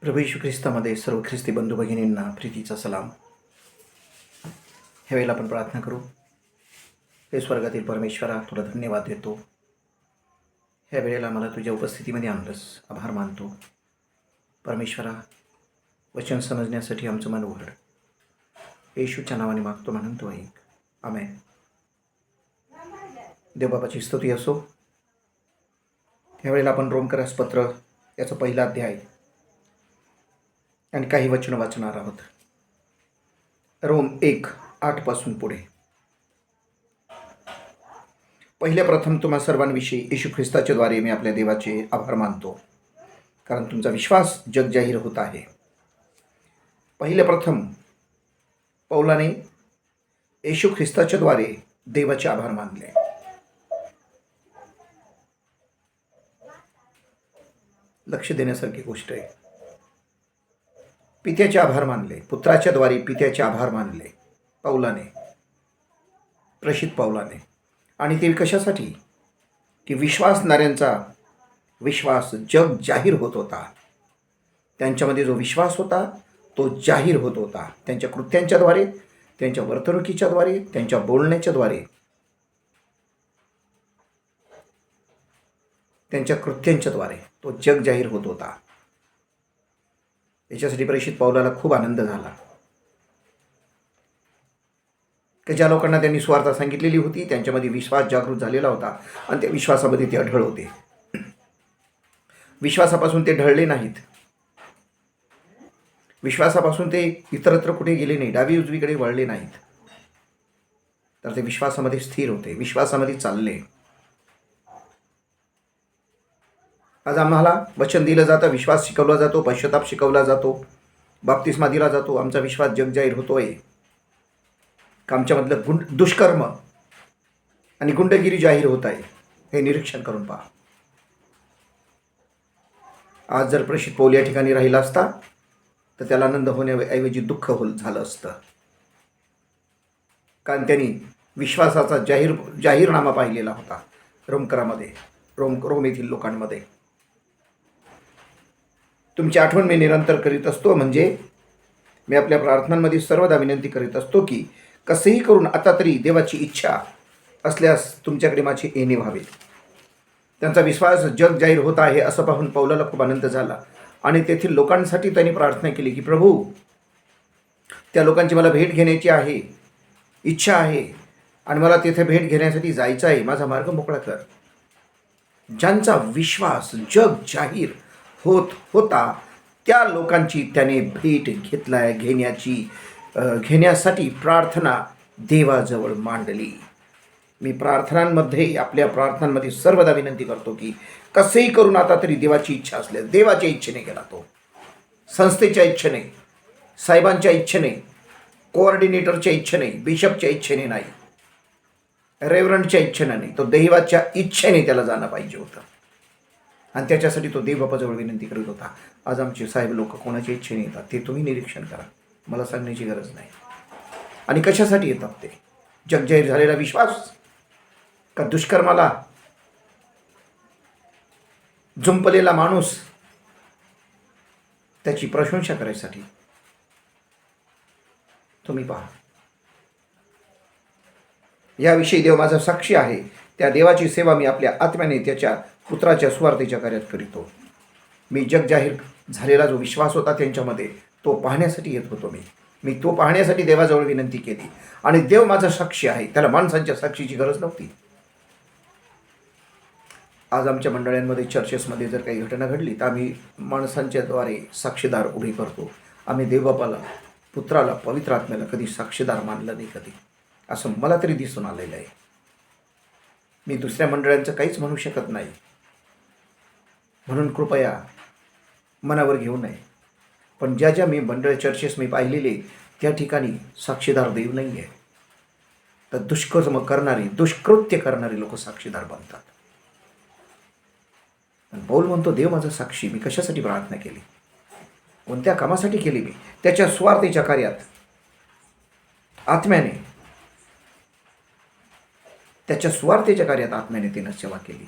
प्रभू येशू ख्रिस्तामध्ये सर्व ख्रिस्ती बंधू भगिनींना प्रीतीचा सलाम. ह्या वेळेला आपण प्रार्थना करू. हे स्वर्गातील परमेश्वरा, तुला धन्यवाद देतो. ह्या वेळेला मला तुझ्या उपस्थितीमध्ये आणलंस, आभार मानतो. परमेश्वरा, वचन समजण्यासाठी आमचं मन उघड. येशूच्या नावाने मागतो, म्हणून तो ऐक. आमेन. देवबापाची स्तुती असो. ह्यावेळेला आपण रोमकरास पत्र याचा पहिला अध्याय आणि काही वचन वाचणार आहोत. रोम 1:8 पुढे. पहिल्या प्रथम तुम्हा सर्वांविषयी येशू ख्रिस्ताच्या द्वारे मी आपल्या देवाचे आभार मानतो, कारण तुमचा विश्वास जग जाहीर होत आहे. पहिल्या प्रथम पौलाने येशू ख्रिस्ताच्या द्वारे देवाचे आभार मानले. लक्ष देण्यासारखी गोष्ट आहे. पित्याचे आभार मानले, पुत्राच्या द्वारे पित्याचे आभार मानले पौलाने, प्रेषित पौलाने. आणि ते कशासाठी? की विश्वासणाऱ्यांचा विश्वास जग जाहीर होत होता. त्यांच्यामध्ये जो विश्वास होता तो जाहीर होत होता. त्यांच्या कृत्यांच्याद्वारे, त्यांच्या वर्तणुकीच्याद्वारे, त्यांच्या बोलण्याच्याद्वारे, त्यांच्या कृत्यांच्याद्वारे तो जग जाहीर होत होता. याच्यासाठी प्रेषित पौलाला खूप आनंद झाला की ज्या लोकांना त्यांनी सुवार्ता सांगितलेली होती त्यांच्यामध्ये विश्वास जागृत झालेला होता आणि त्या विश्वासामध्ये ते अढळ होते. विश्वासापासून ते ढळले नाहीत. विश्वासापासून ते इतरत्र कुठे गेले नाही, डावी उजवीकडे वळले नाहीत. तर ते विश्वासामध्ये स्थिर होते, विश्वासामध्ये चालले. आज आम्हाला वचन दिलं जातं, विश्वास शिकवला जातो, पश्चाताप शिकवला जातो, बाप्तिस्मा दिला जातो. आमचा विश्वास जग जाहीर होतोय का आमच्यामधलं दुष्कर्म आणि गुंडगिरी जाहीर होत आहे हे निरीक्षण करून पहा. आज जर प्रेषित पौल या ठिकाणी राहिला असता तर त्याला आनंद होण्याऐवजी दुःख झालं असतं, कारण त्यांनी विश्वासाचा जाहीरनामा पाहिलेला होता रोमकरामध्ये, रोम येथील लोकांमध्ये. तुमची आठवण मी निरंतर करीत असतो, म्हणजे मी आपल्या प्रार्थनांमध्ये सर्वदा विनंती करीत असतो की कसेही करून आता तरी देवाची इच्छा असल्यास तुमच्याकडे माझे येणे व्हावे. त्यांचा विश्वास जग जाहीर होत आहे असं पाहून पौलाला खूप आनंद झाला आणि तेथील लोकांसाठी त्यांनी प्रार्थना केली की प्रभू, त्या लोकांची मला भेट घेण्याची आहे, इच्छा आहे आणि मला तिथे भेट घेण्यासाठी जायचं आहे. माझा मार्ग मोकळा कर. ज्यांचा विश्वास जग जाहीर होत होता त्या लोकांची त्याने भेट घेण्यासाठी प्रार्थना देवाजवळ मांडली. मी प्रार्थनांमध्ये, आपल्या प्रार्थनांमध्ये सर्वदा विनंती करतो की कसेही करून आता तरी देवाची इच्छा असल्यास, देवाच्या इच्छेने केला तो, संस्थेच्या इच्छेने, साहेबांच्या इच्छेने, कोऑर्डिनेटरच्या इच्छेने, बिशपच्या इच्छेने नाही, रेव्हरंडच्या इच्छेने नाही, तो देवाच्या इच्छेने त्याला जाणं पाहिजे होतं. आणि त्याच्यासाठी तो देवबापाजवळ विनंती करत होता. आज आमचे साहेब लोक कोणाच्या इच्छेने येतात ते तुम्ही निरीक्षण करा, मला सांगण्याची गरज नाही. आणि कशासाठी येतात ते? जग जाहीर झालेला विश्वास का दुष्कर्माला जुंपलेला माणूस त्याची प्रशंसा करायसाठी? तुम्ही पहा. याविषयी देव माझा साक्षी आहे. त्या देवाची सेवा मी आपल्या आत्म्याने त्याच्या पुत्राच्या सुवार्तेच्या कार्यात करीतो. मी जग जाहीर झालेला जो विश्वास होता त्यांच्यामध्ये तो पाहण्यासाठी येत होतो. मी तो पाहण्यासाठी देवाजवळ विनंती केली आणि देव माझा साक्षी आहे. त्याला माणसांच्या साक्षीची गरज नव्हती. आज आमच्या मंडळांमध्ये, चर्चेसमध्ये जर काही घटना घडली तर आम्ही माणसांच्या द्वारे साक्षीदार उभे करतो. आम्ही देवबापाला, पुत्राला, पवित्र आत्म्याला कधी साक्षीदार मानलं नाही कधी, असं मला तरी दिसून आलेलं आहे. मी दुसऱ्या मंडळांचं काहीच म्हणू शकत नाही, म्हणून कृपया मनावर घेऊ नये. पण ज्या मी मंडळ, चर्चेस मी पाहिलेले त्या ठिकाणी साक्षीदार देव नाही आहे, तर दुष्कर्म करणारी, दुष्कृत्य करणारी लोक साक्षीदार बनतात. पण पौल म्हणतो देव माझा साक्षी. मी कशासाठी प्रार्थना केली, कोणत्या कामासाठी केली? मी त्याच्या स्वार्थेच्या कार्यात आत्म्याने, त्याच्या स्वार्थेच्या कार्यात आत्म्याने तिनं सेवा केली.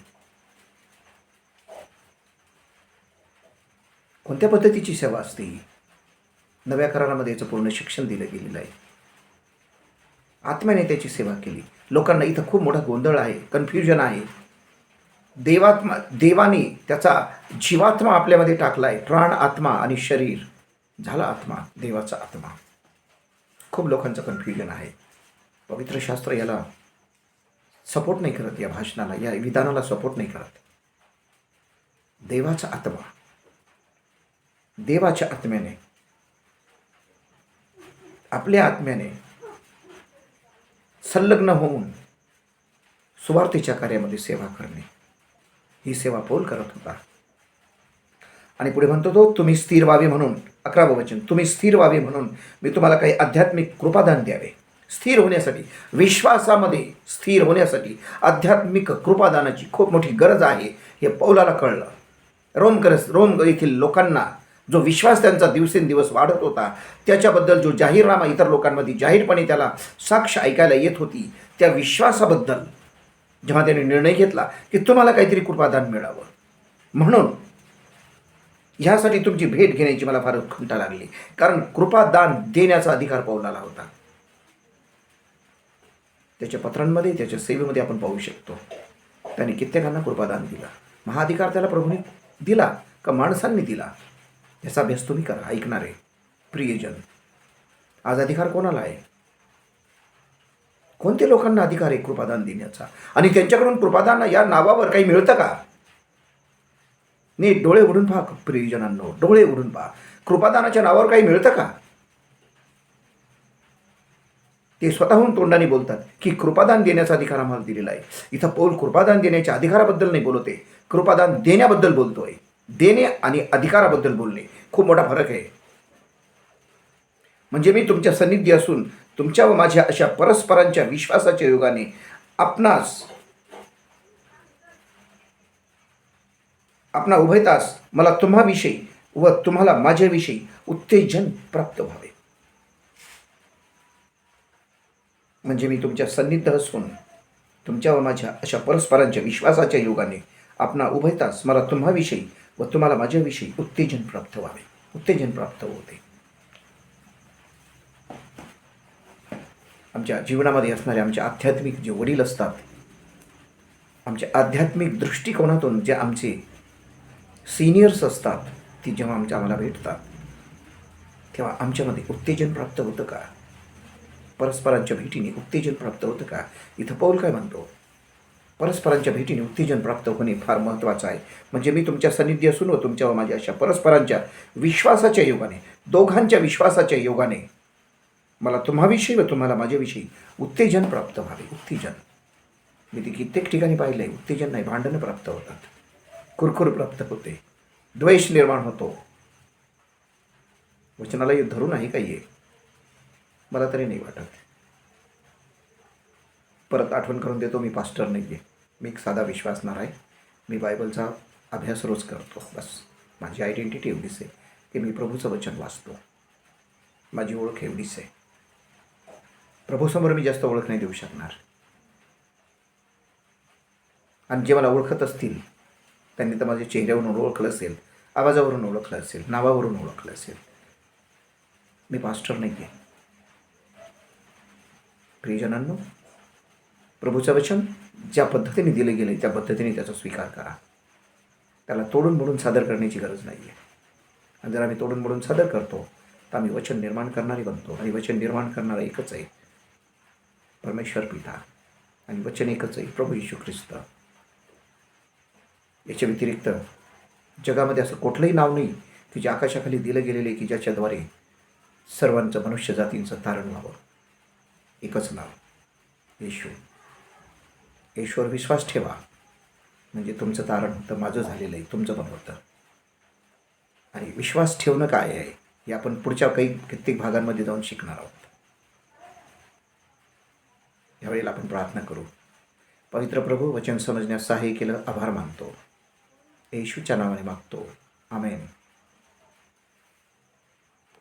कोणत्या पद्धतीची सेवा असते? नव्या करारामध्ये याचं पूर्ण शिक्षण दिलं गेलेलं आहे. आत्म्याने त्याची सेवा केली. लोकांना इथं खूप मोठा गोंधळ आहे, कन्फ्युजन आहे. देवाने त्याचा जीवात्मा आपल्यामध्ये टाकला आहे. प्राण, आत्मा आणि शरीर झाला आत्मा, देवाचा आत्मा. खूप लोकांचं कन्फ्युजन आहे. पवित्र शास्त्र याला सपोर्ट नाही करत, या भाषणाला, या विधानाला सपोर्ट नाही करत. देवाचा आत्मा, देवाच्या आत्म्याने, आपल्या आत्म्याने संलग्न होऊन सुवार्थेच्या कार्यामध्ये सेवा करणे, ही सेवा पौल करत होता. आणि पुढे म्हणतो तो, तुम्ही स्थिर व्हावे म्हणून, 11वं वचन, तुम्ही स्थिर व्हावे म्हणून मी तुम्हाला काही आध्यात्मिक कृपादान द्यावे. स्थिर होण्यासाठी, विश्वासामध्ये स्थिर होण्यासाठी आध्यात्मिक कृपादानाची खूप मोठी गरज आहे, हे पौलाला कळलं. रोम येथील लोकांना जो विश्वास त्यांचा दिवसेंदिवस वाढत होता, त्याच्याबद्दल जो जाहीरनामा इतर लोकांमध्ये जाहीरपणे त्याला साक्ष ऐकायला येत होती, त्या विश्वासाबद्दल जेव्हा त्याने निर्णय घेतला की तुम्हाला काहीतरी कृपादान मिळावं, म्हणून ह्यासाठी तुमची भेट घेण्याची मला फार उत्कंठा लागली. कारण कृपादान देण्याचा अधिकार पौलाला होता. त्याच्या पत्रांमध्ये, त्याच्या सेवेमध्ये आपण पाहू शकतो, त्याने कित्येकांना कृपादान दिलं. महाधिकार त्याला प्रभूने दिला का माणसांनी दिला, याचा अभ्यास तुम्ही करा, ऐकणारे प्रियजन. आज अधिकार कोणाला आहे? कोणत्या लोकांना अधिकार आहे कृपादान देण्याचा? आणि त्यांच्याकडून कृपादान या नावावर काही मिळतं का? नीट डोळे उघडून पहा प्रियजनांनो, डोळे उघडून पहा. कृपादानाच्या नावावर काही मिळतं का? ते स्वतःहून तोंडाने बोलतात की कृपादान देण्याचा अधिकार आम्हाला दिलेला आहे. इथं पौल कृपादान देण्याच्या अधिकाराबद्दल नाही बोलतोय, कृपादान देण्याबद्दल बोलतोय. देणे आणि अधिकाराबद्दल बोलणे खूप मोठा फरक आहे. म्हणजे मी तुमच्या सान्निध्य असून तुमच्या व माझ्या अशा परस्परांच्या विश्वासाच्या योगाने आपणा उभयतास मला तुम्हाविषयी व तुम्हाला माझ्याविषयी उत्तेजन प्राप्त व्हावे. म्हणजे मी तुमच्या सान्निध्य असून तुमच्या व माझ्या अशा परस्परांच्या विश्वासाच्या योगाने आपणा उभयतास मला तुम्हाविषयी व तुम्हाला माझ्याविषयी उत्तेजन प्राप्त व्हावे, उत्तेजन प्राप्त होते. आमच्या जीवनामध्ये असणारे आमचे आध्यात्मिक जे वडील असतात, आमच्या आध्यात्मिक दृष्टिकोनातून जे आमचे सिनियर्स असतात, ती जेव्हा आम्हाला भेटतात तेव्हा आमच्यामध्ये उत्तेजन प्राप्त होतं का? परस्परांच्या भेटीने उत्तेजन प्राप्त होतं का? इथं पौल काय म्हणतो? परस्परांच्या भेटीने उत्तेजन प्राप्त होणे फार महत्त्वाचं आहे. म्हणजे मी तुमच्या सान्निध्य असून व तुमच्या व माझ्या अशा परस्परांच्या विश्वासाच्या योगाने, दोघांच्या विश्वासाच्या योगाने मला तुम्हाविषयी व तुम्हाला माझ्याविषयी उत्तेजन प्राप्त व्हावे. उत्तेजन मी ते कित्येक ठिकाणी पाहिलं आहे. उत्तेजन नाही, भांडणं प्राप्त होतात, कुरकुर प्राप्त होते, द्वेष निर्माण होतो. वचनाला हे धरून आहे काही आहे? मला तरी नाही वाटत. परत आठवण करून देतो, मी पास्टर नाही आहे, मी एक साधा विश्वासणार आहे. मी बायबलचा अभ्यास रोज करतो. बस माझी आयडेंटिटी एवढीच आहे की मी प्रभूचं वचन वाचतो. माझी ओळख एवढीच आहे. प्रभूसमोर मी जास्त ओळख नाही देऊ शकणार. आणि जे मला ओळखत असतील त्यांनी तर माझ्या चेहऱ्यावरून ओळखलं असेल, आवाजावरून ओळखलं असेल, नावावरून ओळखलं असेल. मी पास्टर नाही आहे. प्रियजनांनो, प्रभूचं वचन ज्या पद्धतीने दिलं गेलं त्या पद्धतीने त्याचा स्वीकार करा. त्याला तोडून मोडून सादर करण्याची गरज नाही आहे. आणि जर आम्ही तोडून मोडून सादर करतो तर आम्ही वचन निर्माण करणारे बनतो. आणि वचन निर्माण करणारा एकच आहे, परमेश्वर पिता. आणि वचन एकच आहे, प्रभू येशू ख्रिस्त. याच्या व्यतिरिक्त जगामध्ये असं कुठलंही नाव नाही की जे आकाशाखाली दिलं गेलेले की ज्याच्याद्वारे सर्वांचं मनुष्य जातींचं तारण व्हावं. एकच नाव, येशू. येशूवर विश्वास ठेवा म्हणजे तुमचं तारण होतं, माझं झालेलं आहे, तुमचं पण होतं. आणि विश्वास ठेवणं काय आहे हे आपण पुढच्या कित्येक भागांमध्ये जाऊन शिकणार आहोत. यावेळेला आपण प्रार्थना करू. पवित्र प्रभू, वचन समजण्यास सहाय्य केलं, आभार मानतो. येशूच्या नावाने मागतो, आमेन.